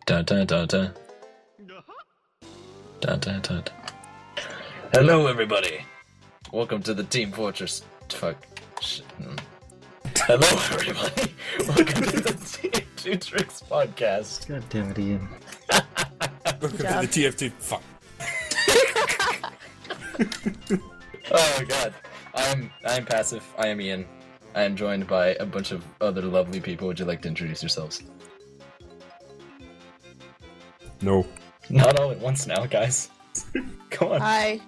Dun, dun, dun, dun. Dun, dun, dun. Hello, everybody. Welcome to the Team Fortress. Fuck. Hello, everybody. Welcome to the TF2 Tricks podcast. God damn it, Ian. Welcome to the TF2. Fuck. Oh god. I'm passive. I am Ian. I am joined by a bunch of other lovely people. Would you like to introduce yourselves? No. Not all at once now, guys. Come on. Hi,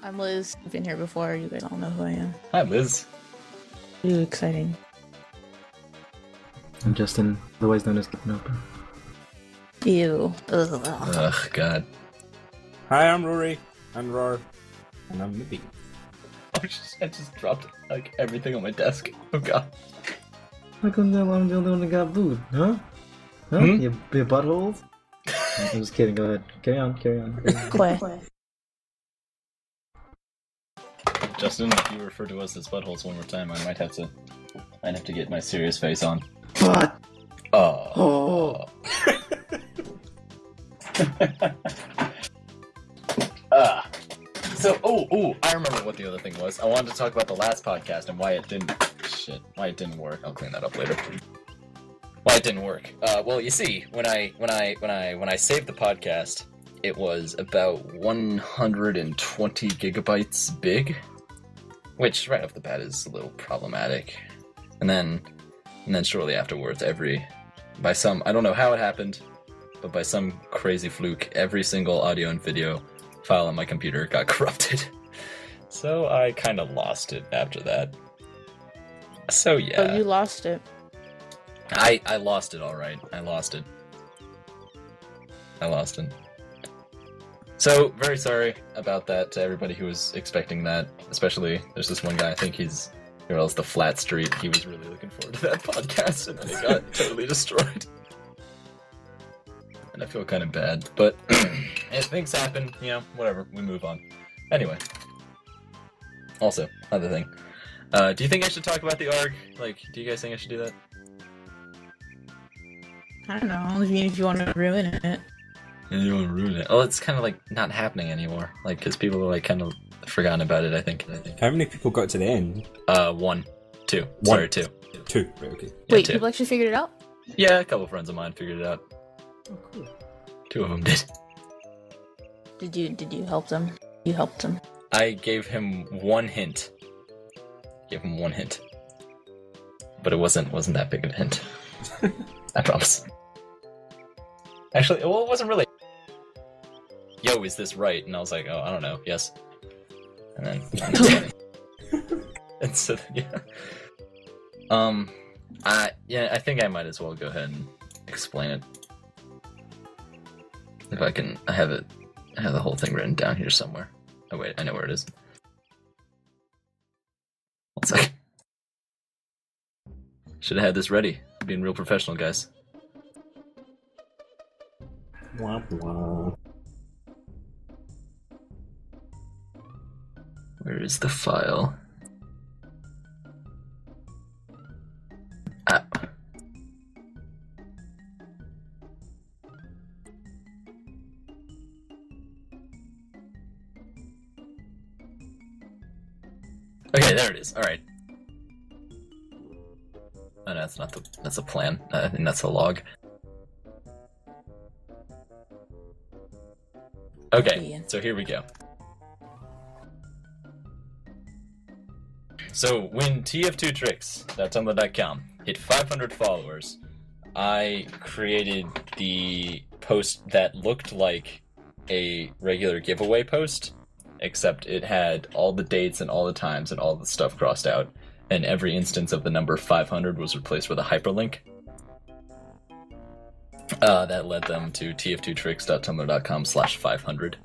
I'm Liz. I've been here before. You guys all know who I am. Hi, Liz. Ooh, exciting. I'm Justin, otherwise known as Nope. Ew. Ugh. Ugh, god. Hi, I'm Rory. I'm Roar. And I'm Libby. I just dropped like everything on my desk. Oh god. How come that I'm the only one that got booed? Huh? Huh? Hmm? You buttholes? I'm just kidding, go ahead. Carry on. Quay. Justin, if you refer to us as buttholes one more time, I might have to get my serious face on. What? Oh. I remember what the other thing was. I wanted to talk about the last podcast and why it didn't work. I'll clean that up later. Why it didn't work. Well, you see, when I saved the podcast, it was about 120 gigabytes big, which right off the bat is a little problematic. And then shortly afterwards, I don't know how it happened, but by some crazy fluke, every single audio and video file on my computer got corrupted. So I kind of lost it after that. So yeah. Oh, you lost it. I lost it, alright. I lost it. So, very sorry about that to everybody who was expecting that. Especially, there's this one guy, I think he's the Flat Street. He was really looking forward to that podcast, and then it got totally destroyed. And I feel kind of bad, but if things happen, whatever, we move on. Anyway. Also, other thing. Do you think I should talk about the ARG? Like, do you guys think I should do that? I don't know. If you want to ruin it. Yeah, you want to ruin it. Oh, it's kind of like not happening anymore. Like, because people are like kind of forgotten about it, I think. How many people got to the end? 1. 2. Sorry, 2. 2. Right, okay. Yeah, Wait, 2. people actually figured it out? Yeah, a couple friends of mine figured it out. Oh, cool. 2 of them did. Did you help them? You helped them. I gave him one hint. But it wasn't that big of a hint. I promise. Actually, well, it wasn't really. Yo, is this right? And I was like, oh, I don't know. Yes. And then. And so, yeah. I think I might as well go ahead and explain it. If I can, I have the whole thing written down here somewhere. Oh wait, I know where it is. 1 second. Should have had this ready. Being real professional, guys. Womp womp. Where is the file? Ah. Okay, there it is. All right. Oh, no, that's a plan. I think that's a log. Okay, so here we go. So when TF2Tricks.tumblr.com hit 500 followers, I created the post that looked like a regular giveaway post, except it had all the dates and all the times and all the stuff crossed out, and every instance of the number 500 was replaced with a hyperlink. That led them to tf2tricks.tumblr.com/500.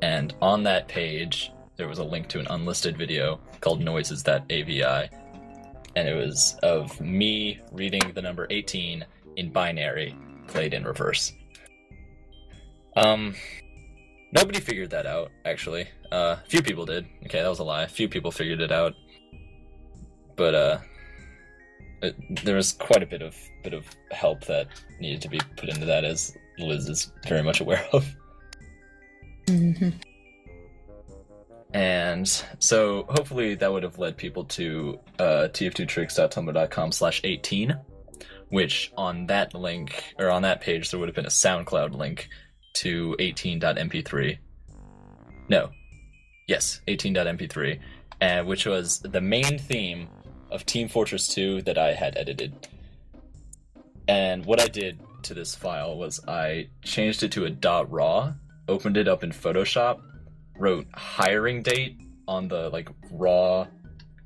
And on that page, there was a link to an unlisted video called Noises.avi. And it was of me reading the number 18 in binary, played in reverse. Nobody figured that out, actually. A few people did. Okay, that was a lie. A few people figured it out. But, there was quite a bit of help that needed to be put into that, as Liz is very much aware of. Mm-hmm. And so hopefully that would have led people to tf2tricks.tumblr.com/18, which on that link, or on that page, there would have been a SoundCloud link to 18.mp3. No. Yes, 18.mp3, which was the main theme of Team Fortress 2 that I had edited. And what I did to this file was I changed it to a .raw, opened it up in Photoshop, wrote hiring date on the raw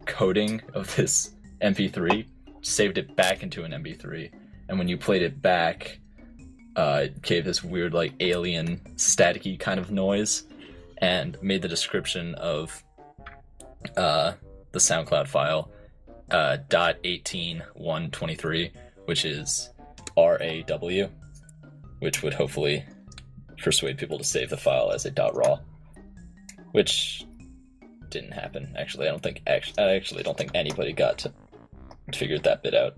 coding of this MP3, saved it back into an MP3, and when you played it back, it gave this weird alien staticky kind of noise, and made the description of the SoundCloud file .18123, which is RAW, which would hopefully persuade people to save the file as a .raw. Which didn't happen. Actually, I actually don't think anybody got to figure that bit out.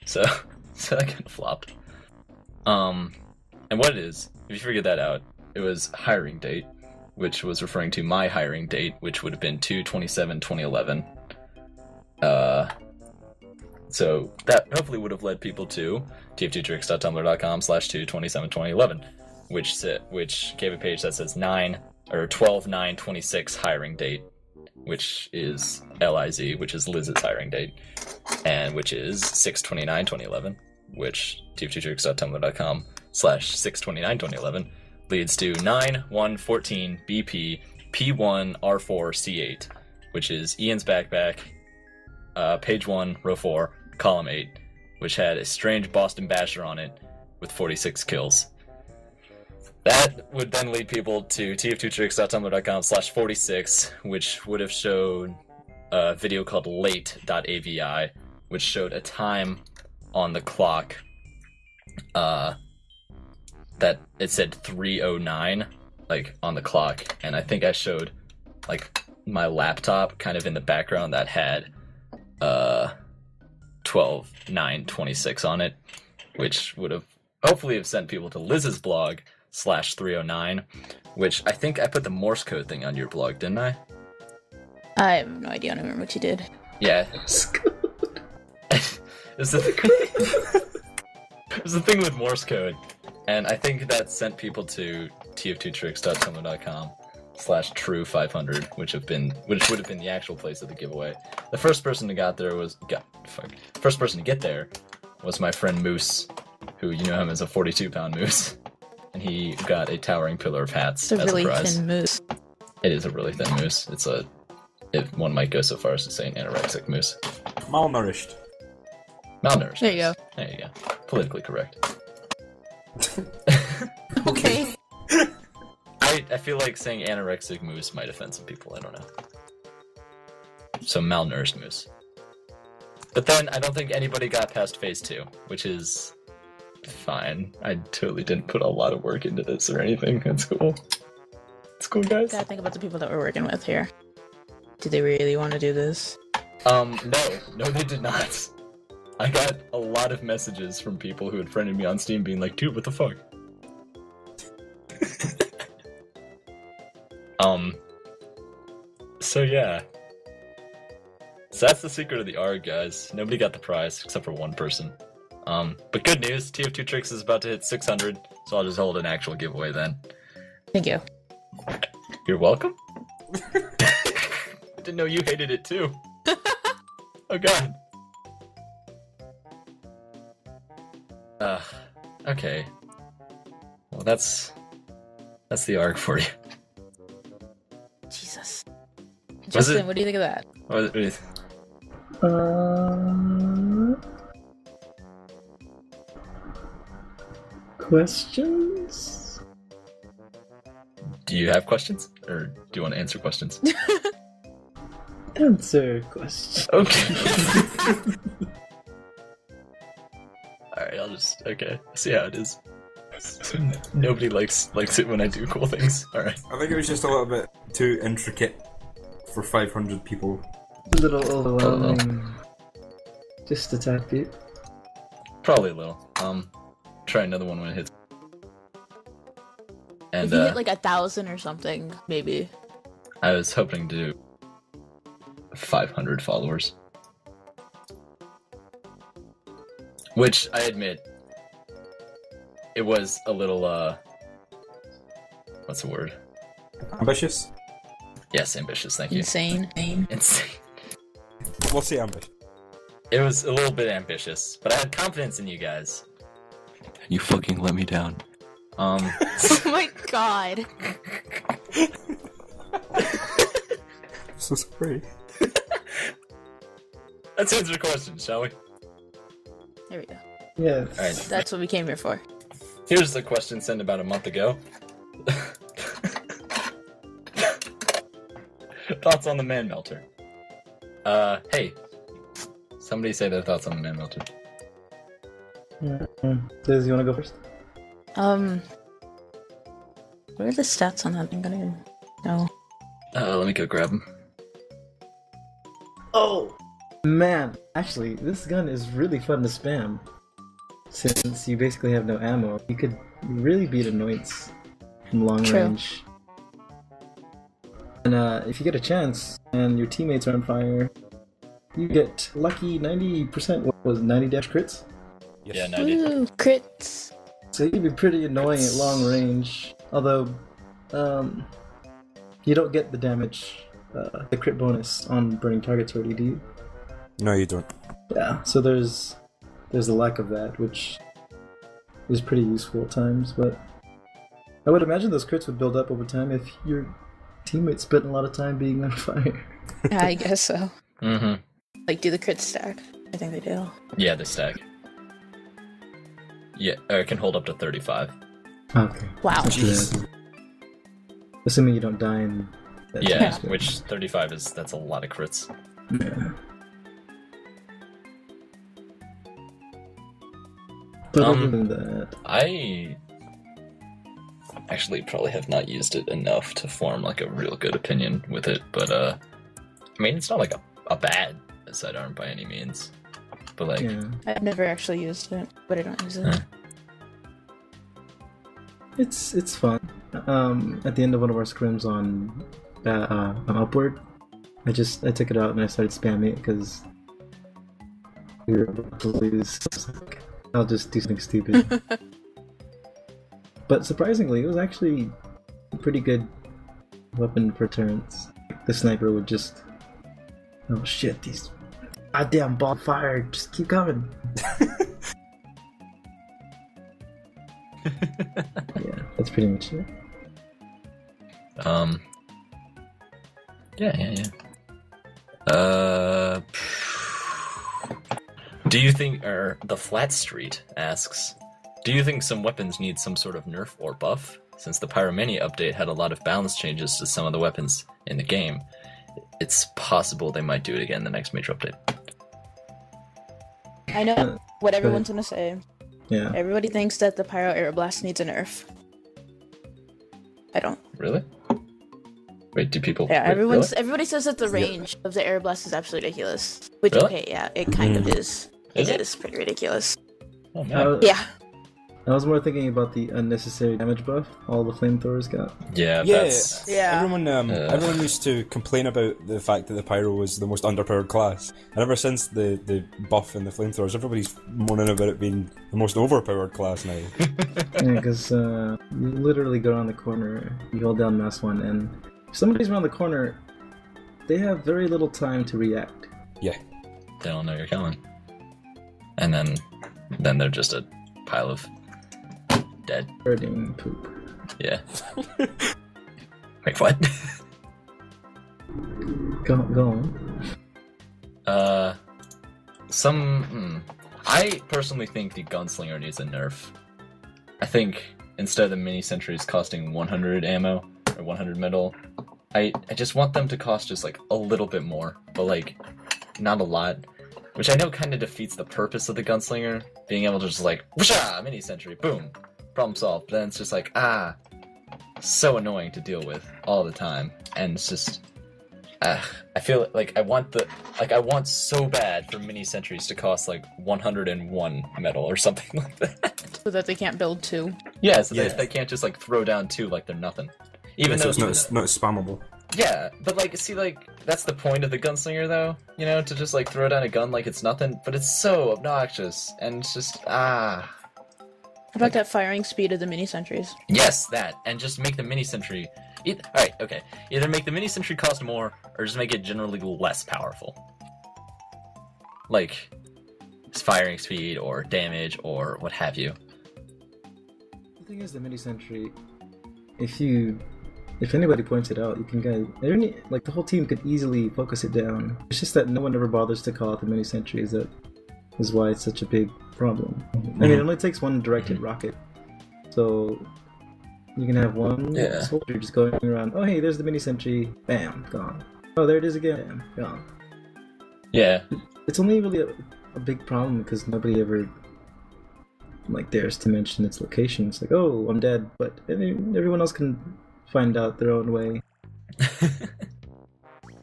So that kind of flopped. And what it is, if you figured that out, it was hiring date, which was referring to my hiring date, which would have been 2/27/2011. So that hopefully would have led people to tf2tricks.tumblr.com/2/27/2011, which gave a page that says 12/9/26 hiring date, which is LIZ, which is Liz's hiring date, and which is 6/29/2011, which tf2tricks.tumblr.com/6/29/2011 leads to 9/1/14 BP P1R4C8, which is Ian's backpack, page 1, row 4, column 8, which had a strange Boston Basher on it with 46 kills. That would then lead people to tf2tricks.tumblr.com/46, which would have showed a video called late.avi, which showed a time on the clock that it said 3:09 on the clock, and I think I showed my laptop kind of in the background that had 12/9/26 on it, which would have hopefully have sent people to Liz's blog /309, which I think I put the Morse code thing on your blog, didn't I? I have no idea. I don't remember what you did. Yeah. It's the thing with Morse code, and I think that sent people to tf2tricks.tumblr.com/true500, which would have been the actual place of the giveaway. The first person to get there was my friend Moose, who you know him as a 42-pound moose. And he got a towering pillar of hats as a really prize. Thin moose. It is a really thin moose. One might go so far as to say an anorexic moose. Malnourished. Malnourished. There you go. There you go. Politically correct. Okay. I feel like saying anorexic moose might offend some people. I don't know. So malnourished moose. But then I don't think anybody got past phase 2, which is fine. I totally didn't put a lot of work into this or anything. That's cool. It's cool, guys. Gotta think about the people that we're working with here. Do they really want to do this? No, they did not. I got a lot of messages from people who had friended me on Steam being like, dude, what the fuck? So yeah. So that's the secret of the ARG, guys. Nobody got the prize, except for one person. But good news, TF2 Tricks is about to hit 600, so I'll just hold an actual giveaway then. Thank you. You're welcome? I didn't know you hated it too. Oh god. Okay. Well, that's the ARG for you. Jesus. Justin, what do you think of that? What do you think? Questions? Do you have questions? Or do you want to answer questions? Answer questions. Okay. Alright, I'll just... Okay. See how it is. Nobody likes it when I do cool things. Alright. I think it was just a little bit too intricate for 500 people. A little overwhelming. Just a tad bit. Probably a little. Try another one when it hits. And If you hit like 1,000 or something, maybe. I was hoping to do 500 followers. Which, I admit, it was a little, what's the word? Ambitious? Yes, ambitious, thank you. Insane. Insane. We'll say ambitious. It was a little bit ambitious, but I had confidence in you guys. You fucking let me down. Oh my god. I'm so sorry. Let's answer the question, shall we? There we go. Yes. Alright, That's what we came here for. here's the question sent about a month ago. Thoughts on the man melter? Hey. Somebody say their thoughts on the man melter. Liz, you wanna go first? What are the stats on that? I'm gonna know. Let me go grab him. Oh! Man, actually, this gun is really fun to spam. Since you basically have no ammo, you could really beat annoyance from long True. range. And if you get a chance and your teammates are on fire, you get lucky 90%, what was it, 90-dash crits? Yes. Yeah, 90. Woo, crits. So you can be pretty annoying at long range. Although, you don't get the damage, the crit bonus on burning targets already, do you? No, you don't. Yeah, so there's a lack of that, which is pretty useful at times, but I would imagine those crits would build up over time if your teammates spent a lot of time being on fire. I guess so. Mm-hmm. Like, do the crit stack? I think they do. Yeah, the stack. Yeah, or it can hold up to 35. Okay. Wow. Jeez. Assuming you don't die in that Yeah, time. which 35 that's a lot of crits. Yeah. But other than that, I actually probably have not used it enough to form like a real good opinion with it, but I mean, it's not like a bad sidearm by any means, but like, yeah, I've never actually used it, but I don't use it. it's fun. At the end of one of our scrims on Upward, I took it out and I started spamming it because we were about to lose. So I was like, I'll just do something stupid. But surprisingly, it was actually a pretty good weapon for turrets. The sniper would just, oh shit, these goddamn ball fire, just keep coming. Yeah, that's pretty much it. yeah. Do you think, or the Flat Street asks, do you think some weapons need some sort of nerf or buff? Since the Pyromania update had a lot of balance changes to some of the weapons in the game, it's possible they might do it again in the next major update. I know what everyone's gonna say. Yeah. Everybody thinks that the Pyro Aeroblast needs a nerf. I don't. Really? Wait, do people? Yeah, wait, really? everybody says that the range of the Aeroblast is absolutely ridiculous. Which, Really? okay, yeah, it kind of is. Is it? It is pretty ridiculous. Oh man. Yeah. I was more thinking about the unnecessary damage buff all the flamethrowers got. Yeah, Yeah, that's... Yeah. Everyone used to complain about the fact that the pyro was the most underpowered class, and ever since the buff and the flamethrowers, everybody's moaning about it being the most overpowered class now. Yeah, because you literally go around the corner, you hold down mass 1, and if somebody's around the corner, they have very little time to react. Yeah. They don't know you're coming. And then they're just a pile of dead. Hurting poop. Yeah. Wait, what? Go on. I personally think the gunslinger needs a nerf. I think instead of the mini sentries costing 100 ammo or 100 metal, I just want them to cost just like a little bit more, but like not a lot. Which I know kind of defeats the purpose of the gunslinger, being able to just like, whoosha, mini sentry, boom, problem solved. But then it's just like, so annoying to deal with all the time, and it's just, I feel like I want so bad for mini sentries to cost like 101 metal or something like that. So that they can't build 2. Yeah, so they can't just like throw down 2 like they're nothing. Even though it's not spammable. Yeah, but like, see, like that's the point of the gunslinger, though. You know, to just like throw down a gun like it's nothing. But it's so obnoxious, and it's just How about that firing speed of the mini sentries? Yes, that, and just make the mini sentry. Alright, okay. Either make the mini sentry cost more, or just make it generally less powerful. Like, firing speed, or damage, or what have you. The thing is, the mini sentry, if anybody points it out, you can the whole team could easily focus it down. It's just that no one ever bothers to call out the mini sentries. That is why it's such a big problem. I mean, it only takes one directed rocket, so you can have one soldier just going around. Oh, hey, there's the mini sentry. Bam, gone. Oh, there it is again. Bam, gone. Yeah. It's only really a big problem because nobody ever dares to mention its location. It's like, oh, I'm dead, but everyone else can find out their own way.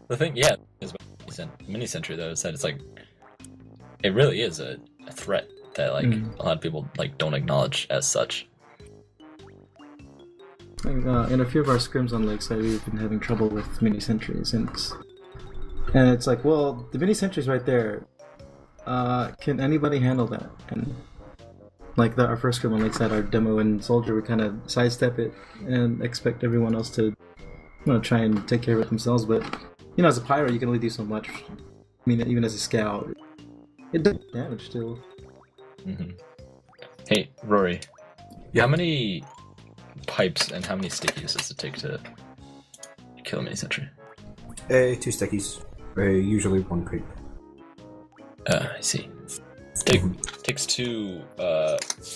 The thing, is mini sentry though, is that it's like it really is a threat that like a lot of people like don't acknowledge as such. In a few of our scrims on Lakeside, we've been having trouble with mini sentries, and it's like, well, the mini sentry's right there. Can anybody handle that? And our first scrim on Lakeside, our demo and soldier would kind of sidestep it and expect everyone else to try and take care of it themselves. But as a pyro, you can only do so much. I mean, even as a scout, it does damage still. Mm-hmm. Hey, Rory, how many pipes and how many stickies does it take to kill a mini sentry? 2 stickies, usually 1 pipe. I see. Takes 2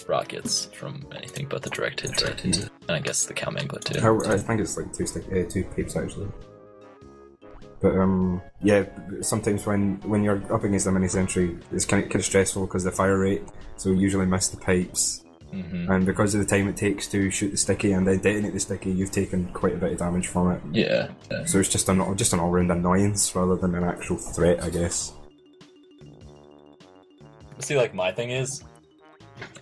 rockets from anything but the direct hit, and I guess the cow manglet too. I think it's like 2 pipes actually. But sometimes when you're up against a mini sentry, it's kind of stressful because the fire rate. So you usually miss the pipes, and because of the time it takes to shoot the sticky and then detonate the sticky, you've taken quite a bit of damage from it. Yeah. So it's just an all-round annoyance rather than an actual threat, I guess. See, like, my thing is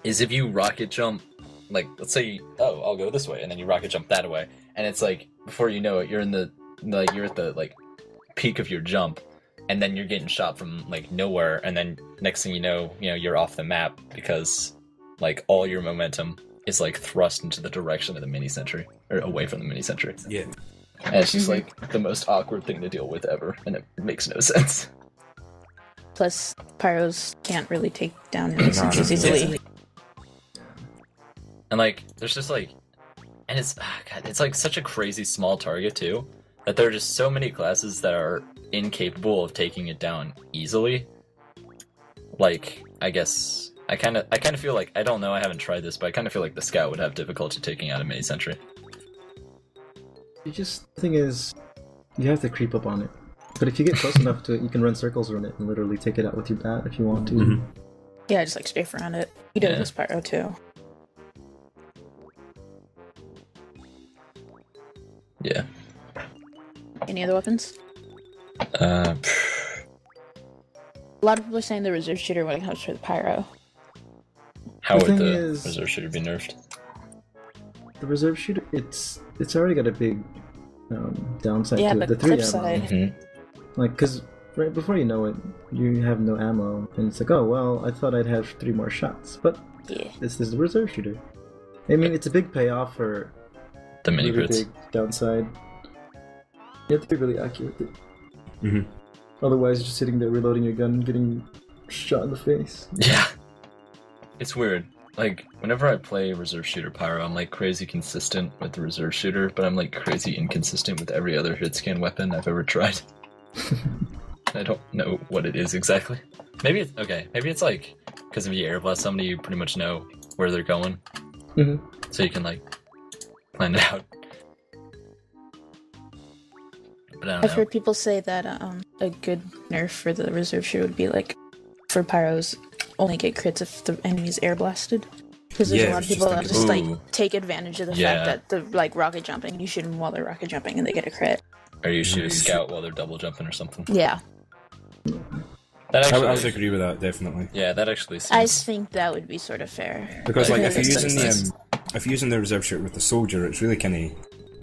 if you rocket jump, like, let's say, I'll go this way, and then you rocket jump that way, and it's like, before you know it, you're at the, peak of your jump, and then you're getting shot from, nowhere, and then next thing you know, you're off the map, because, all your momentum is, thrust into the direction of the mini sentry, or away from the mini sentry. Yeah. And it's just, the most awkward thing to deal with ever, and it makes no sense. Plus, pyros can't really take down mini sentries easily. And there's just and it's it's such a crazy small target too, that there are just so many classes that are incapable of taking it down easily. I guess I kind of feel like, I don't know, I haven't tried this, but I kind of feel like the scout would have difficulty taking out a mini sentry. The thing is, you have to creep up on it. But if you get close enough to it, you can run circles around it and literally take it out with your bat if you want to. Mm-hmm. Yeah, just strafe around it. You do it with pyro too. Yeah. Any other weapons? A lot of people are saying the reserve shooter when it comes to the pyro. How would the reserve shooter be nerfed? The reserve shooter, it's already got a big downside to it. The 3 clip ammo. side. Mm-hmm. Because right before you know it, you have no ammo, and it's like, oh well, I thought I'd have 3 more shots, but this is the reserve shooter. I mean, it's a big payoff for the mini really crits. big downside. You have to be really accurate with it. Mm-hmm. Otherwise, you're just sitting there reloading your gun, getting shot in the face. Yeah. It's weird. Whenever I play reserve shooter pyro, I'm crazy consistent with the reserve shooter, but I'm crazy inconsistent with every other hit scan weapon I've ever tried. I don't know what it is exactly. Maybe it's because if you air blast somebody, you pretty much know where they're going, so you can plan it out. But I don't know. I've heard people say that a good nerf for the reserve shooter would be for pyros, only get crits if the enemy's air blasted. Because there's a lot of people that just take advantage of the fact that the rocket jumping, you shoot them while they're rocket jumping and they get a crit. Or you shoot a scout while they're double jumping or something. Yeah. That actually, I would agree with that, definitely. Yeah, that actually seems... I think that would be sort of fair. Because like if you're nice. using the reserve shooter with the soldier, it's really kind of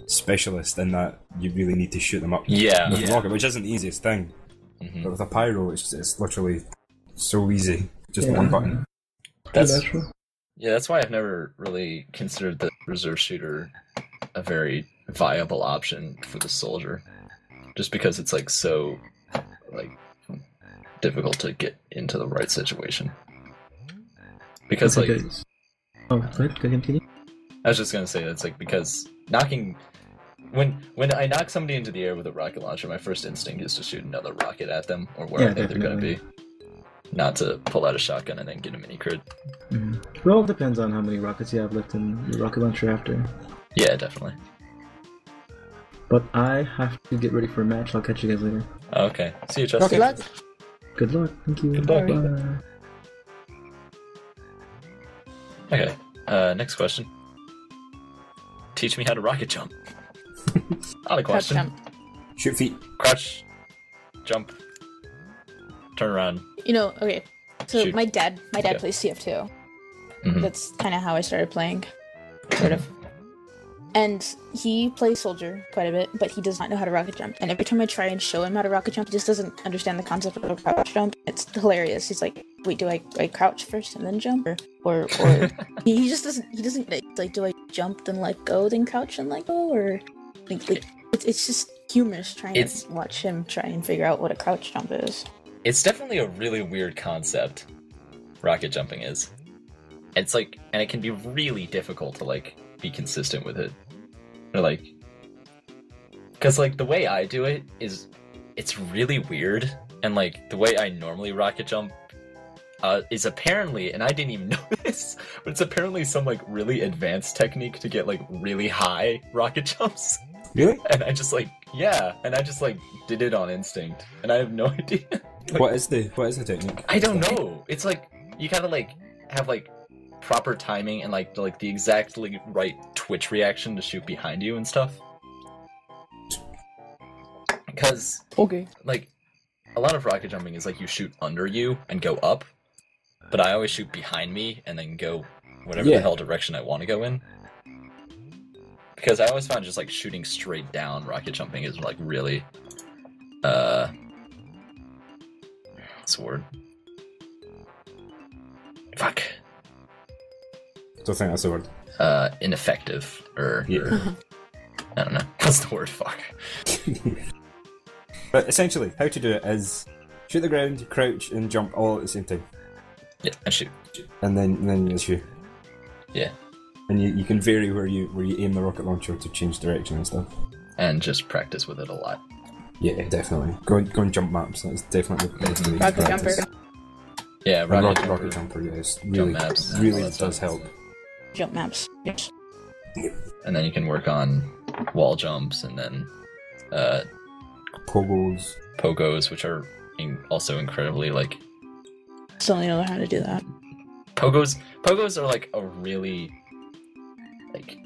specialist in that you really need to shoot them up with a rocket, which isn't the easiest thing. Mm-hmm. But with a pyro, it's literally so easy. Just one button. That's why I've never really considered the reserve shooter a very viable option for the soldier. Just because it's like so difficult to get into the right situation. Because like continue. I was just gonna say that's like because knocking when I knock somebody into the air with a rocket launcher, my first instinct is to shoot another rocket at them or where I think they're gonna be. Not to pull out a shotgun and then get a mini crit. Mm-hmm. Well, it depends on how many rockets you have left in your rocket launcher after. Yeah, definitely. But I have to get ready for a match. I'll catch you guys later. Okay. See you, Justin. Good luck. Good luck. Thank you. Good luck. Bye. Okay. Next question. Teach me how to rocket jump. Not a question. Crouch jump. Shoot feet. Crouch. Jump. Turn around. Okay. So Shoot. my dad Okay. plays TF2. Mhm. That's kind of how I started playing, sort of. And he plays soldier quite a bit, but he does not know how to rocket jump. And every time I try and show him how to rocket jump, he just doesn't understand the concept of a crouch jump. It's hilarious. He's like, "Wait, do I crouch first and then jump, or he just doesn't. He doesn't like. Do I jump then let go, then crouch and let go, or like it's just humorous trying to watch him try and figure out what a crouch jump is." It's definitely a really weird concept. Rocket jumping is. It's like, and it can be really difficult to like be consistent with it. Or like, because like the way I do it is, it's really weird, and like the way I normally rocket jump is apparently, and I didn't even know this, but it's apparently some like really advanced technique to get like really high rocket jumps. Really? And I just like did it on instinct, and I have no idea. What is the technique? I don't know. It's like you gotta like have like proper timing and like the exactly right twitch reaction to shoot behind you and stuff. Because like a lot of rocket jumping is like you shoot under you and go up, but I always shoot behind me and then go whatever the hell direction I want to go in. Because I always found just like shooting straight down rocket jumping is like really what's the word? Fuck. Don't think that's the word. Ineffective, or I don't know. What's the word? Fuck. But essentially, how to do it is shoot the ground, crouch, and jump all at the same time. Yeah, and shoot. And then you shoot. Yeah. And you can vary where you aim the rocket launcher to change direction and stuff. And just practice with it a lot. Yeah, definitely. Go and jump maps. That's definitely the best way to Rocket practice. jumper. Yeah, Rocket jumper. Yes, really, maps, really all that does stuff. help. Jump maps. Yes. And then you can work on wall jumps and then pogos, which are also incredibly like. Still don't know how to do that. Pogos are like a really like.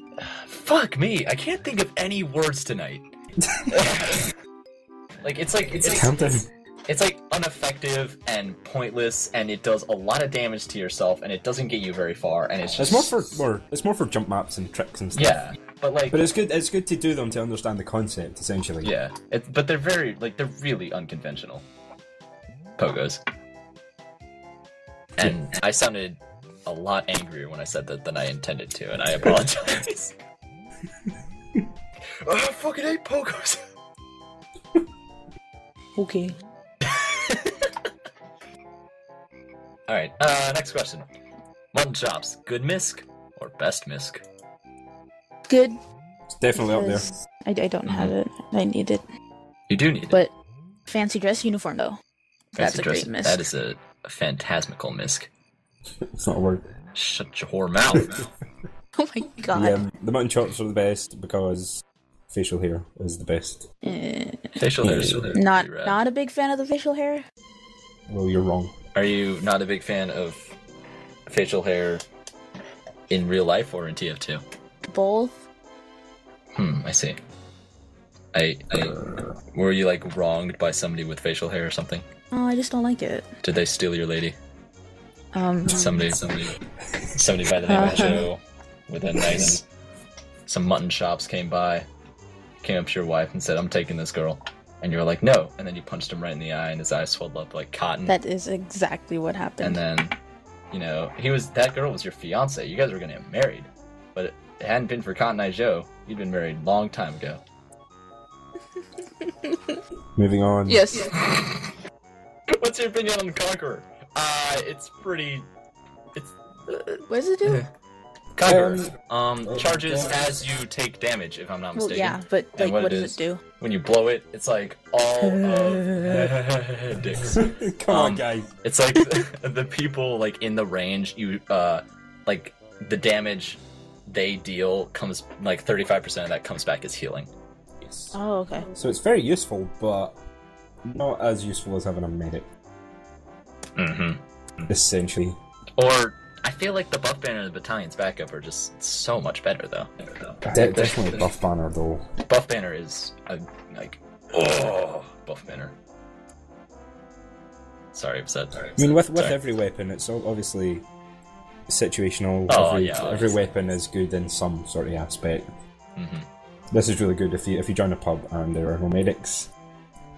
Fuck me! I can't think of any words tonight. It's like ineffective and pointless, and it does a lot of damage to yourself, and it doesn't get you very far, and it's just it's more for jump maps and tricks and stuff. Yeah, but it's good to do them to understand the concept essentially. Yeah, but they're they're really unconventional pogos, and I sounded a lot angrier when I said that than I intended to, and I apologize. I fucking hate pogos. Okay. Alright, next question. Mutton chops, good misc or best misc? Good. It's definitely up there. I don't have it. I need it. You do need it. But fancy dress uniform though. That's a dress, great misc. That is a phantasmical misc. It's not a word. Shut your whore mouth. Oh my god. Yeah, the mutton chops are the best because facial hair is the best. Facial hair is not a big fan of the facial hair. Well, you're wrong. Are you not a big fan of facial hair in real life or in TF2? Both. I see. Were you like wronged by somebody with facial hair or something? Oh, I just don't like it. Did they steal your lady? Somebody by the name of Joe with a nice, some mutton chops came by, came up to your wife and said, "I'm taking this girl," and you were like, "No," and then you punched him right in the eye, and his eyes swelled up like cotton. That is exactly what happened. And then, you know, that girl was your fiance. You guys were gonna get married, but it hadn't been for Cotton Eye Joe, you'd been married a long time ago. Moving on. Yes. What's your opinion on the Conqueror? It's pretty. What does it do? Conqueror. Charges as you take damage, if I'm not Well, mistaken. yeah, but like, what does it do? When you blow it, it's like all of dicks. Come on, guys. It's like the people like in the range. You like the damage they deal comes like 35% of that comes back as healing. Yes. Oh, okay. So it's very useful, but not as useful as having a medic. Mm-hmm. Essentially. Or I feel like the buff banner and the battalion's backup are just so much better, though. Definitely buff banner, though. Buff banner is buff banner. Sorry, I'm upset. I mean, with every weapon, it's obviously situational. Oh, every obviously. weapon is good in some sort of aspect. Mm-hmm. This is really good if you join a pub and there are no medics,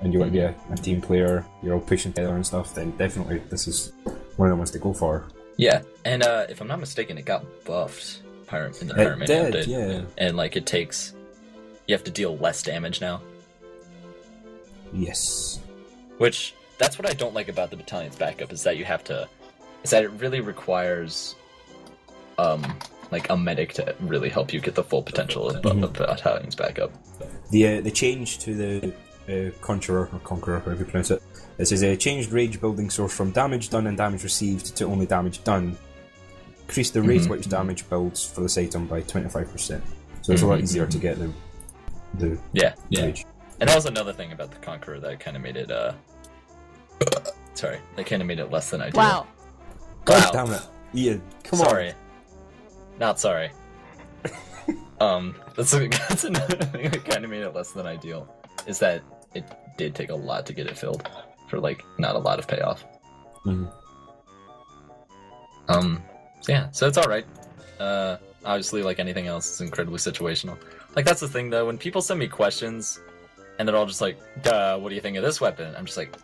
and you want to be a team player, you're all pushing together and stuff, then definitely this is one of the ones to go for. Yeah, and if I'm not mistaken, it got buffed in the It Pyramid did, update. yeah. And like you have to deal less damage now. Yes. Which, that's what I don't like about the battalion's backup, is that it really requires like a medic to really help you get the full potential of the battalion's backup. The change to the Conqueror, however you pronounce it. It says changed rage building source from damage done and damage received to only damage done. Increase the rate at which damage builds for this item by 25%. So it's a lot easier to get the rage. And that was another thing about the Conqueror that kind of made it less than ideal. Wow. God damn it. Ian, come sorry. on. Not sorry. That's another thing that kind of made it less than ideal, is that it did take a lot to get it filled for like not a lot of payoff. Mm-hmm. So it's all right. Obviously, like anything else, it's incredibly situational. Like that's the thing though, when people send me questions and they're all just like, "Duh, what do you think of this weapon?" I'm just like,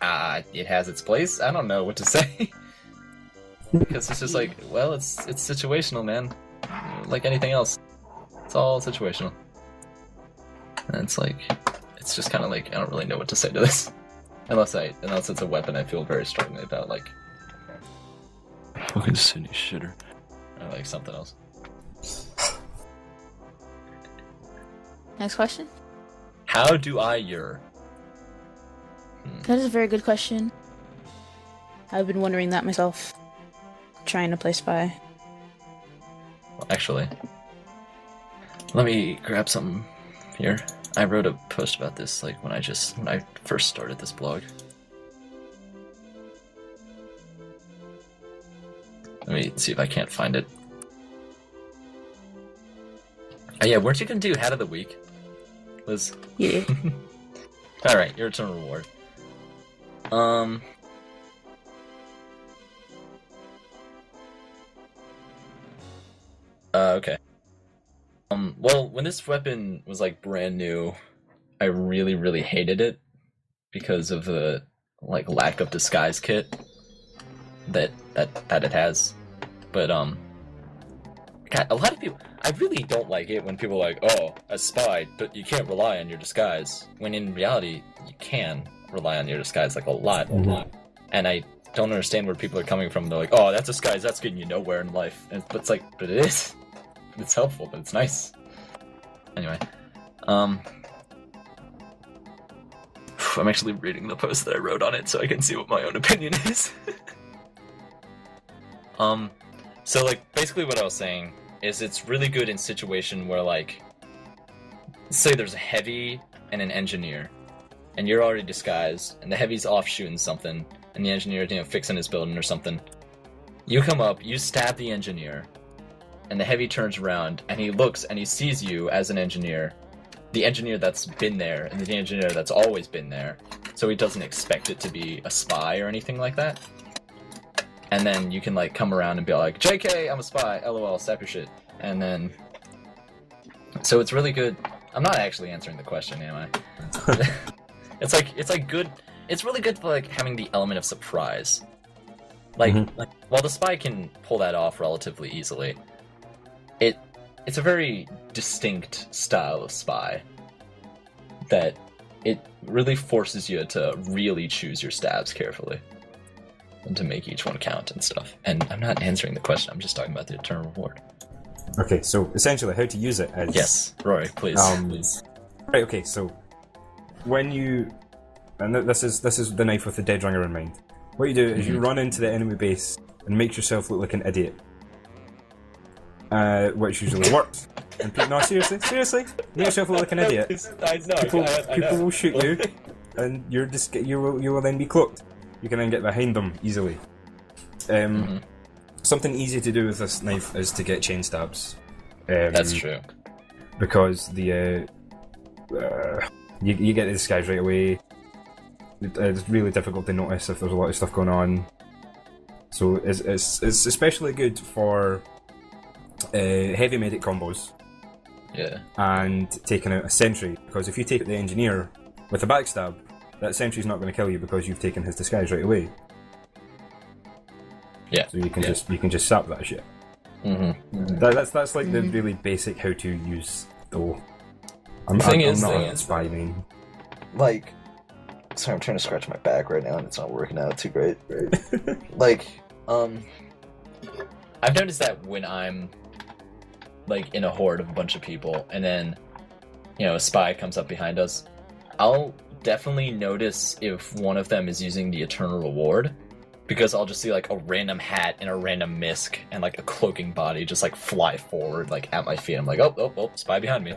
it has its place. I don't know what to say. Because it's just like, well, it's situational, man. Like anything else, it's all situational. And it's like, it's just kind of like, I don't really know what to say to this, unless it's a weapon I feel very strongly about, like fucking Sydney shitter, or like something else. Next question. How do I your? That is a very good question. I've been wondering that myself. Trying to play spy. Well, actually, let me grab something here. I wrote a post about this like when I first started this blog. Let me see if I can't find it. Oh yeah, weren't you gonna do Hat of the Week, Liz? Yeah. Alright, your turn reward. Okay. Well, when this weapon was like brand new, I really, really hated it because of the like lack of disguise kit that it has. But God, a lot of people, I really don't like it when people are like, "Oh, a spy, but you can't rely on your disguise." When in reality, you can rely on your disguise like a lot. And I don't understand where people are coming from. They're like, "Oh, that's a disguise. That's getting you nowhere in life." But it's like, but it is. It's helpful, but it's nice. Anyway, I'm actually reading the post that I wrote on it so I can see what my own opinion is. So like basically what I was saying is it's really good in situation where like, say there's a heavy and an engineer, and you're already disguised, and the heavy's off shooting something, and the engineer's fixing his building or something. You come up, you stab the engineer, and the heavy turns around, and he looks and he sees you as an engineer, the engineer that's been there and the engineer that's always been there, so he doesn't expect it to be a spy or anything like that. And then you can like come around and be like, JK, I'm a spy, LOL, snap your shit. And then, so it's really good. I'm not actually answering the question, am I? It's like good. It's really good for like having the element of surprise. Like while the spy can pull that off relatively easily, it's a very distinct style of spy that it really forces you to really choose your stabs carefully and to make each one count and stuff. And I'm not answering the question, I'm just talking about the eternal reward. Okay, so essentially how to use it is... Yes, Rory, please. Please. Right, okay, so when you... And this is the knife with the dead ringer in mind. What you do is you run into the enemy base and make yourself look like an idiot. Which usually works. And no, seriously, make yourself look like an idiot. People will shoot you, and you will then be cloaked. You can then get behind them easily. Something easy to do with this knife is to get chain stabs. That's true. Because the you get the disguise right away. It's really difficult to notice if there's a lot of stuff going on. So it's especially good for heavy medic combos. Yeah. And taking out a sentry, because if you take the engineer with a backstab, that sentry's not going to kill you because you've taken his disguise right away. Yeah. So you can just sap that shit. That's like the really basic how to use though. I'm not a spy main. Like, sorry, I'm trying to scratch my back right now and it's not working out too great. Like, I've noticed that when I'm like in a horde of a bunch of people and then, you know, a spy comes up behind us, I'll definitely notice if one of them is using the eternal reward, because I'll just see like a random hat and a random misc and like a cloaking body just like fly forward like at my feet. I'm like, oh, spy behind me.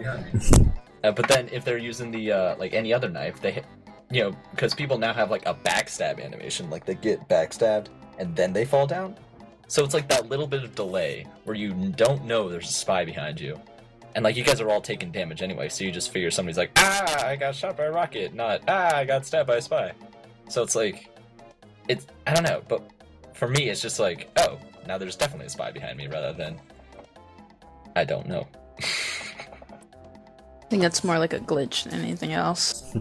But then if they're using the like any other knife, they, you know, because people now have like a backstab animation, like they get backstabbed and then they fall down. So it's like that little bit of delay where you don't know there's a spy behind you. And like you guys are all taking damage anyway, so you just figure somebody's like, I got shot by a rocket, not, I got stabbed by a spy. So it's like, I don't know, but for me it's just like, oh, now there's definitely a spy behind me, rather than, I don't know. I think that's more like a glitch than anything else.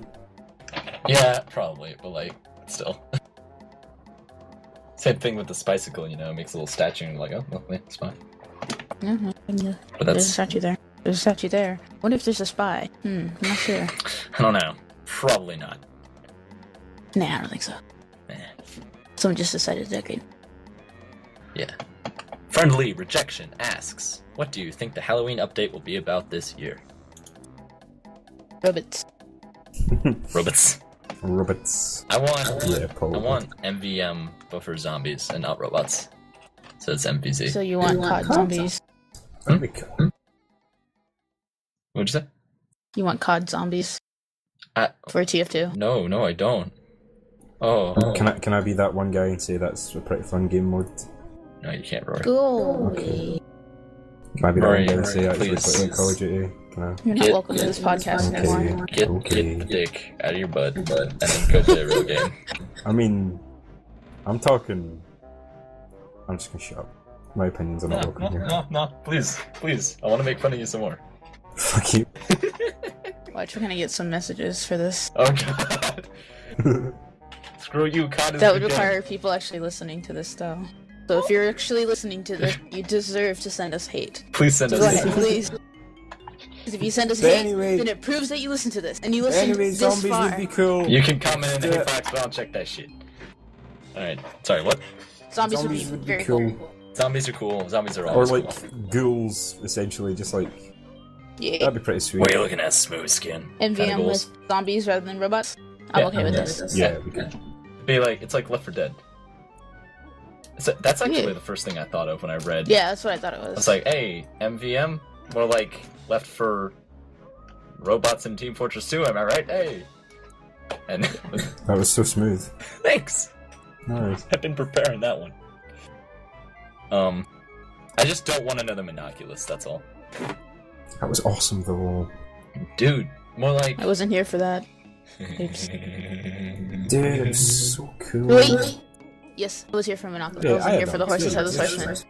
Yeah, probably, but like, still. Same thing with the Spicicle, you know, it makes a little statue and you're like, oh, well, it's fine. Yeah, there's a statue there. There's a statue there. What if there's a spy? I'm not sure. I don't know. Probably not. Nah, I don't think so. Someone just decided to decorate. Yeah. Friendly Rejection asks, what do you think the Halloween update will be about this year? Robots. Robots. I want Yeah, probably. I want MVM, but for zombies and not robots. So it's MVZ. So you want COD zombies? What'd you say? You want COD zombies? For TF2? No, I don't. Oh. Can I be that one guy and say that's a pretty fun game mode? No, you can't, Rory. Go. Okay. Can I be that one guy and say actually please. quite like Call of Duty? Can I? You're not welcome to this podcast anymore. Get the dick out of your butt, and then go play a real game. I mean, I'm talking... I'm just gonna shut up. My opinions are not welcome here. No, please. I want to make fun of you some more. Fuck you. Watch, we're gonna get some messages for this. Oh god. Screw you, COD is That would the game. require people actually listening to this, though. So if you're actually listening to this, you deserve to send us hate. Please send Go us ahead, hate. please. Because if you send us But hate, anyway- then it proves that you listen to this, and you listen Anyway, this zombies far. would be cool. You can comment in the Yeah. hate box, but I'll check that shit. Alright, sorry, what? Zombies would be very cool. Zombies are cool. Zombies are Or always like cool. ghouls, essentially, just like... Yeah. That'd be pretty sweet. What are you looking at, smooth skin? MVM Kinda with zombies rather than robots. I'm Yeah. okay with this. Yeah, we could. Be like, it's like Left 4 Dead. That's actually Yeah. the first thing I thought of when I read. Yeah, that's what I thought it was. It's like, hey, MVM, more like Left for Robots in Team Fortress 2, am I right? Hey! And That was so smooth. thanks! Nice. I've been preparing that one. I just don't want another Monoculus, that's all. That was awesome, though. Dude, More like... I wasn't here for that. Oops. Dude, it was so cool. Wait! Yes, I was here for Monoculus. Yeah, I I wasn't had here for the that. horses Yeah, of the yeah, Switchman.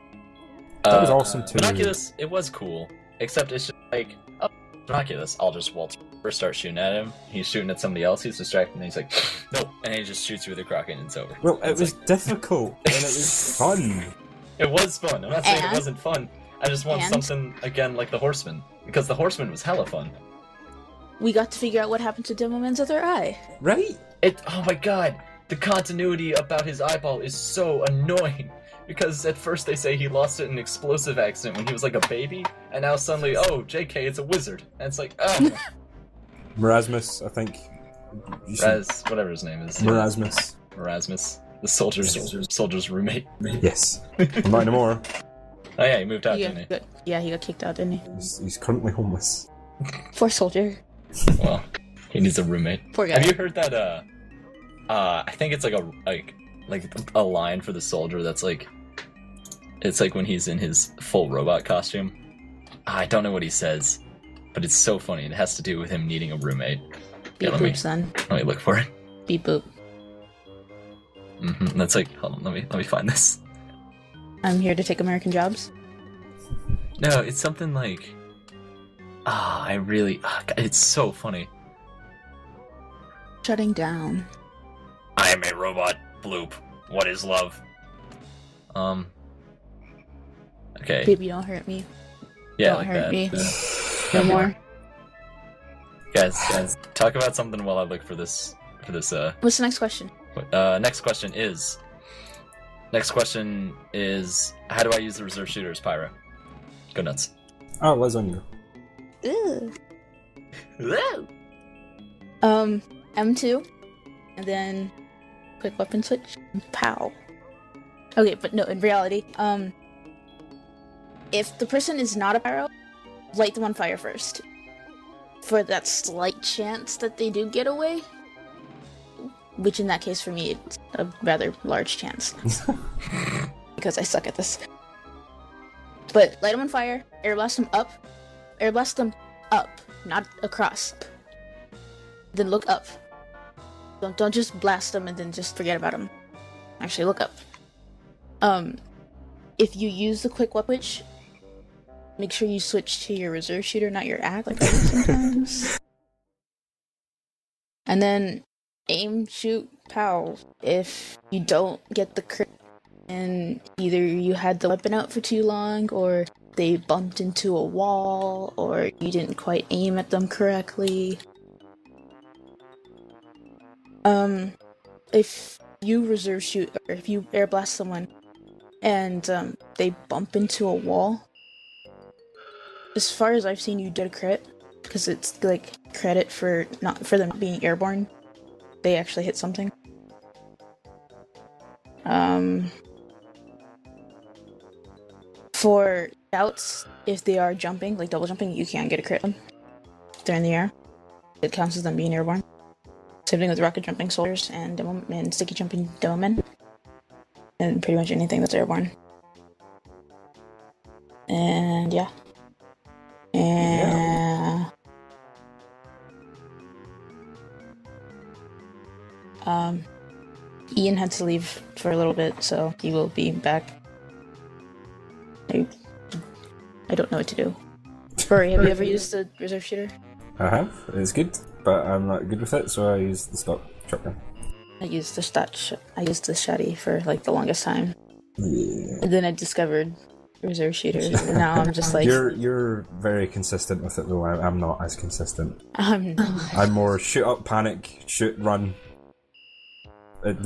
That was awesome too. Monoculus, it was cool. Except it's just like, oh, Monoculus, I'll just waltz over, start shooting at him. He's shooting at somebody else, he's distracted, and he's like, nope, and he just shoots through the Kraken and it's over. Well, it It's was like- difficult, and it was fun. It was fun. I'm not saying it And? wasn't fun. I just want And? something, again, like the Horseman. Because the Horseman was hella fun. We got to figure out what happened to Demoman's other eye. Right? Oh my god, the continuity about his eyeball is so annoying. Because at first they say he lost it in an explosive accident when he was like a baby, and now suddenly, oh, JK, it's a wizard. And it's like, oh, Marasmus, I think. You should- whatever his name is. Marasmus. Erasmus. The soldier's roommate. Yes. Well, not anymore. Oh yeah, he moved out, didn't He got kicked out, didn't he? He's currently homeless. Poor soldier. he? Well, he needs a roommate. Poor guy. Have you heard that, I think it's like a line for the soldier that's like, it's like when he's in his full robot costume. I don't know what he says, but it's so funny. It has to do with him needing a roommate. Beep let boop, son. me look for it. Beep boop. That's like, hold on, let me find this. I'm here to take American jobs. No, it's something like, it's so funny. Shutting down. I am a robot, Bloop. What is love? Okay. Baby, don't hurt me. Yeah, Don't like hurt that. me. No more. Guys, talk about something while I look for this, What's the next question? Next question is, how do I use the reserve shooter as pyro? Go nuts. Oh, lasagna. Ew. M2, and then quick weapon switch, pow. Okay, but no, in reality, if the person is not a pyro, light them on fire first. For that slight chance that they do get away, which in that case for me, it's a rather large chance. Because I suck at this. But light them on fire, air blast them up, not across. Then look up. Don't just blast them and then just forget about them. Actually, look up. If you use the quick weapon, make sure you switch to your reserve shooter, not your act, like I do sometimes. And then aim, shoot, pow. If you don't get the crit, and either you had the weapon out for too long, or they bumped into a wall, or you didn't quite aim at them correctly. If you reserve shoot, or if you air blast someone, and they bump into a wall, as far as I've seen, you did a crit, because it's like credit for them not being airborne. They actually hit something. For scouts, if they are jumping, like double jumping, you can't get a crit on them. If they're in the air, it counts as them being airborne. Same thing with rocket jumping soldiers and sticky jumping demo men. And pretty much anything that's airborne. And yeah. Ian had to leave for a little bit, so he will be back. I don't know what to do. Rory, have you ever used the reserve shooter? I have. It's good, but I'm not good with it, so I use the stock shotgun. I used the shotty for like the longest time. Yeah. And then I discovered reserve shooters, and now I'm just like... You're very consistent with it, though. I'm not as consistent. I'm not. I'm more shoot up, panic, shoot, run.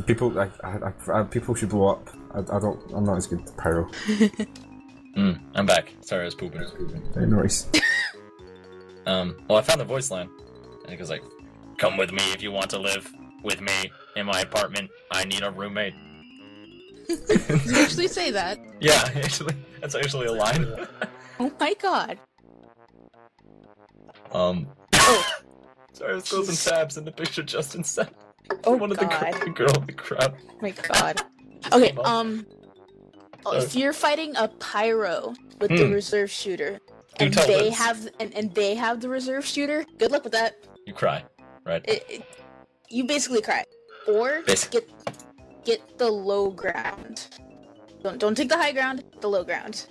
People should blow up. I'm not as good at pyro. I'm back. Sorry, I was pooping. Very nice. Well, I found the voice line, and it goes like, "Come with me if you want to live with me in my apartment. I need a roommate." Did you actually say that? Yeah, actually, that's actually a line. Oh my god. Sorry, I was closing tabs in the picture Justin sent. Oh One of god. the girl in the crowd. Oh my god. Okay, if you're fighting a pyro with the reserve shooter, and tell they Liz. have and they have the reserve shooter, good luck with that. You cry, right? You basically cry, or get the low ground. Don't take the high ground, the low ground,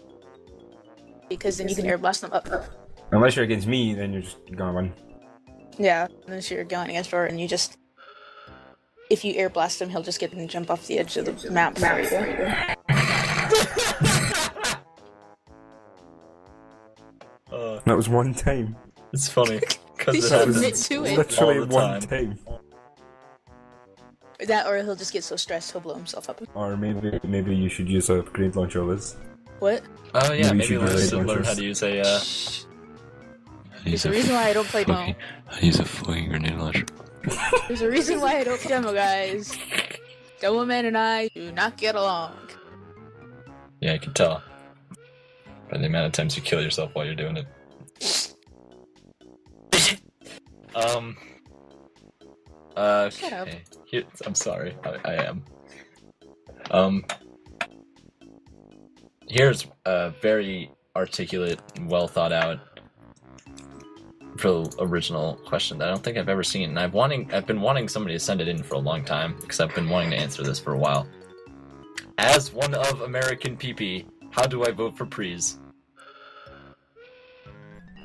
because then you can air blast them up. Unless you're against me, then you're just gonna win. Yeah, unless you're going against Roar, and if you air blast him, he'll just get and jump off the edge of the map for you. That was one time. It's funny because You it should happens admit to it. Literally all the one time. time. That, or he'll just get so stressed he'll blow himself up. Or maybe you should use a grenade launcher, Liz. What? Oh yeah, Maybe maybe you should Liz use should learn launchers. how to use a. There's a reason why I don't play demo. I use a flying grenade launcher. There's a reason why I don't demo, guys. Demo Man and I do not get along. Yeah, I can tell by the amount of times you kill yourself while you're doing it. Shut up. Here, I'm sorry. I am. Here's a very articulate, well thought out, real original question that I don't think I've ever seen, and I've been wanting somebody to send it in for a long time because I've been wanting to answer this for a while. As one of American PP, how do I vote for Prees?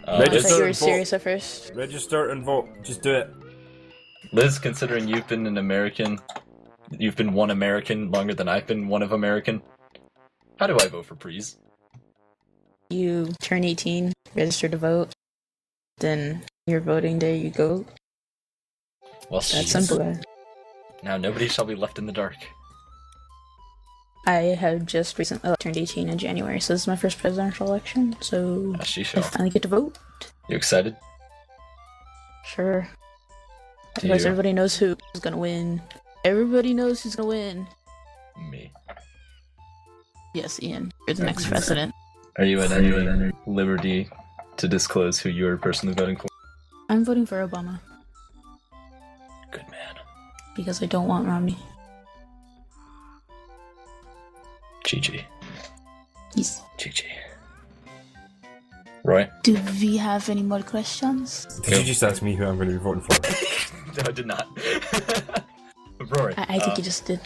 I thought Register you were and vote. serious at first. Register and vote. Just do it. Liz, considering you've been one American longer than I've been one of American, how do I vote for Prees? You turn 18, register to vote, then your voting day you go. Well, That's jeez. simple, guys. Now nobody shall be left in the dark. I have just recently turned 18 in January, so this is my first presidential election, so She I shall. finally get to vote. You excited? Sure. Do Otherwise, you? everybody knows who's gonna win. Everybody knows who's gonna win. Me. Yes, Ian, you're the next president. Are you at any liberty to disclose who you are personally voting for? I'm voting for Obama Good man. because I don't want Romney. GG. Yes. GG. Roy? Do we have any more questions? Did you just ask me who I'm going to be voting for? No, I did not. Rory. I think you just did.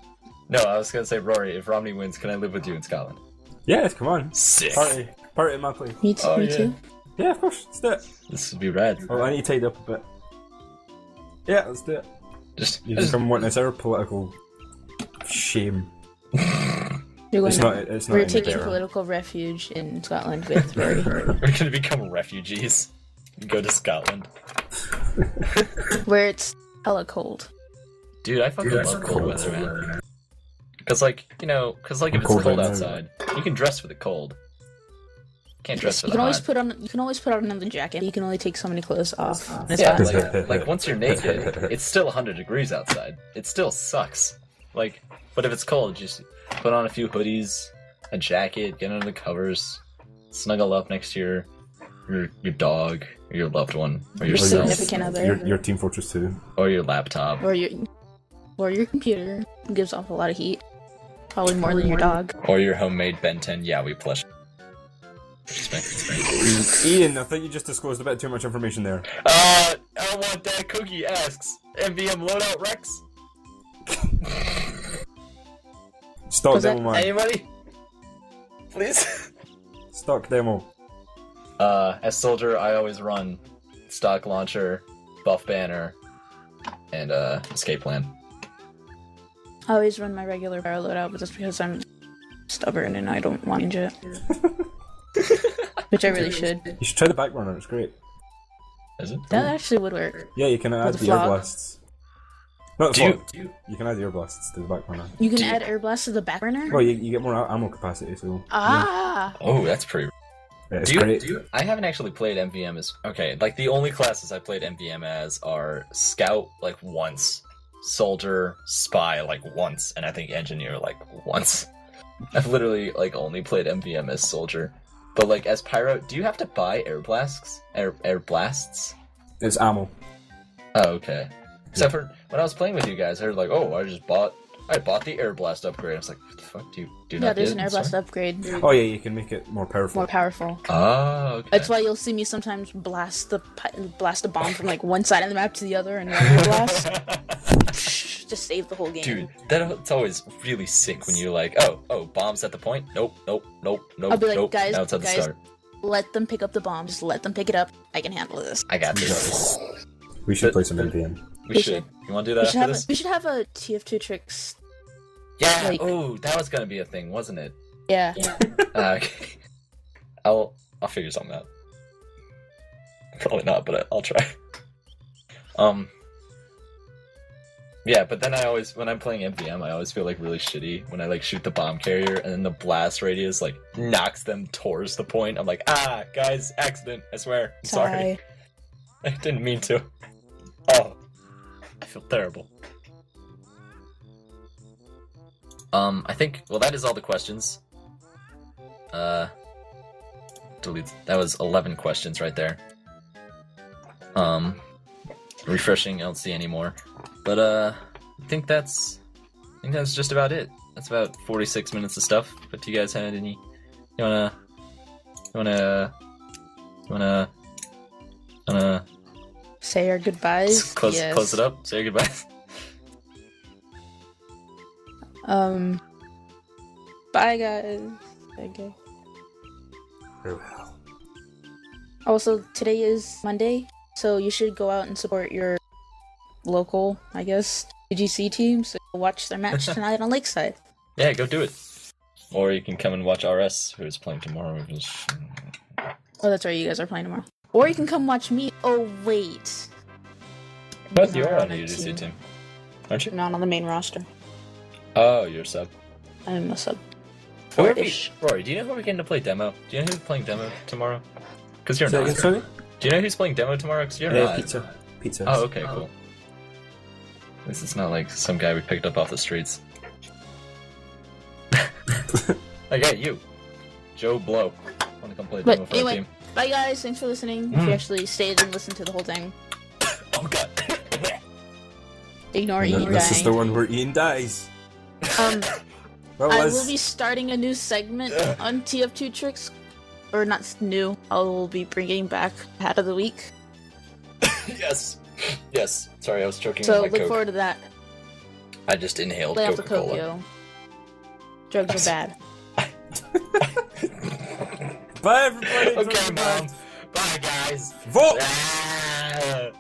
No, I was gonna say, Rory, if Romney wins, can I live with you in Scotland? Yes, come on. Sick. Party at my place. Me too. Oh, me yeah. too. Yeah, of course. Let's do it. This would be rad. Oh, I need to tidy up a bit. Yeah, let's do it. You just come witness our political shame. You're going It's to, not. It's not. we're in taking there. political refuge in Scotland with Rory. We're gonna become refugees. Go to Scotland. Where it's hella cold. Dude, I fucking love cold weather, man. Cause if it's cold cold right now. outside, you can dress for the cold. Can't dress for You the can always hot. put on another jacket. You can only take so many clothes off. It's Yeah, hot. like once you're naked, it's still 100 degrees outside. It still sucks. But if it's cold, just put on a few hoodies, a jacket, get under the covers, snuggle up next to your dog, or your loved one, or Your yourself, significant other. Your Team Fortress 2. or your laptop. Or your computer gives off a lot of heat. Probably more than your dog. Or your homemade Ben 10 Yowie plush. Ian, I think you just disclosed a bit too much information there. I want that cookie asks. MVM loadout Rex? Stock Was that demo, man. Anybody? Please? Stock demo. As soldier, I always run stock launcher, buff banner, and escape plan. I always run my regular barrel loadout, but that's because I'm stubborn and I don't want to change it. Which I really should. You should try the back burner, it's great. Is it? That actually would work. Yeah, you can add the the air fog. blasts. Not the Do fog. You can add the air blasts to the back burner. You can add air blast to the back burner? Well, you get more ammo capacity, so. Ah! Oh, that's pretty. Yeah, it's great. I haven't actually played MVM as like the only classes I played MVM as are Scout once, Soldier, Spy once, and I think Engineer once. I've literally only played MVM as Soldier, but as Pyro, do you have to buy air blasts? Air blasts? It's ammo. Oh, okay. Except for when I was playing with you guys, I heard oh, I just bought I bought the air blast upgrade. I was like, what the fuck do you do? Yeah, not there's get an it air in blast store? upgrade. Oh yeah, you can make it more powerful. More powerful. Oh, okay. That's why you'll see me sometimes blast a bomb from like one side of the map to the other and one air blast. Just save the whole game. Dude, it's always really sick when you're like, oh, bombs at the point? Nope. I'll be like, nope. guys, Now it's at the start. let them pick up the bomb. Just let them pick it up. I can handle this. I got this. We should play some NPM. We should. You want to do that after this? We should have a TF2 tricks. Yeah. like- Oh, that was gonna be a thing, wasn't it? Yeah. Okay. I'll figure something out. Probably not, but I'll try. Yeah, but then when I'm playing MVM, I always feel like really shitty when I like shoot the bomb carrier and then the blast radius like knocks them towards the point. I'm like, guys, accident. I swear. I'm sorry. I didn't mean to. Oh, I feel terrible. I think, well, that is all the questions. Delete. That was 11 questions right there. Refreshing, I don't see any more. But, I think that's just about it. That's about 46 minutes of stuff. But do you guys have any, you wanna Say our goodbyes. close Yes. it up? Say your goodbyes. Bye guys. Okay. Farewell. Also, today is Monday, so you should go out and support your local, I guess, UGC team. So watch their match tonight on Lakeside. Yeah, go do it. Or you can come and watch RS, who's playing tomorrow. Oh, that's right, you guys are playing tomorrow. Or you can come watch me. Oh, wait. But you Not are on a the UGC team. team, aren't you? Not on the main roster. Oh, you're a sub. I'm a sub. Who are we- Four-ish. Rory, do you know who we're getting to play demo? Do you know who's playing demo tomorrow? Because you're Say not. again, sorry? Do you know who's playing demo tomorrow? Because you're not. Pizza. Oh, okay, cool. This is not like some guy we picked up off the streets. Okay, you. Joe Blow. Want to come play But demo for anyway, our team? bye guys, thanks for listening. If you actually stayed and listened to the whole thing. Oh god. Ignore Ian This is the dying. one where Ian dies. Well, I Liz, will be starting a new segment on TF2 Tricks. Or not new. I will be bringing back Hat of the Week. Yes. Yes. Sorry, I was choking So on my look Coke. forward to that. I just inhaled Lay off the Coca-Cola. coke, yo. Drugs are bad. bye everybody. Okay, Mom. Bye, guys. Vote. Ah.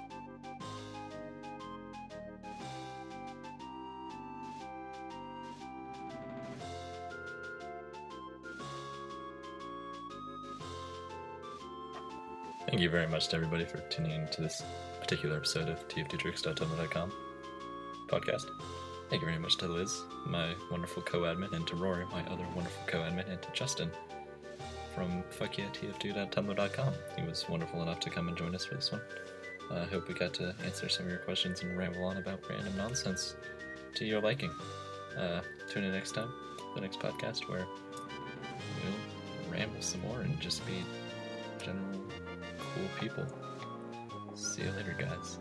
Thank you very much to everybody for tuning in to this particular episode of tf2tricks.tumblr.com podcast. Thank you very much to Liz, my wonderful co-admin, and to Rory, my other wonderful co-admin, and to Justin from fuckyatf2.tumblr.com. He was wonderful enough to come and join us for this one. I hope we got to answer some of your questions and ramble on about random nonsense to your liking. Tune in next time, the next podcast, where we'll ramble some more and just be general cool people. See you later, guys.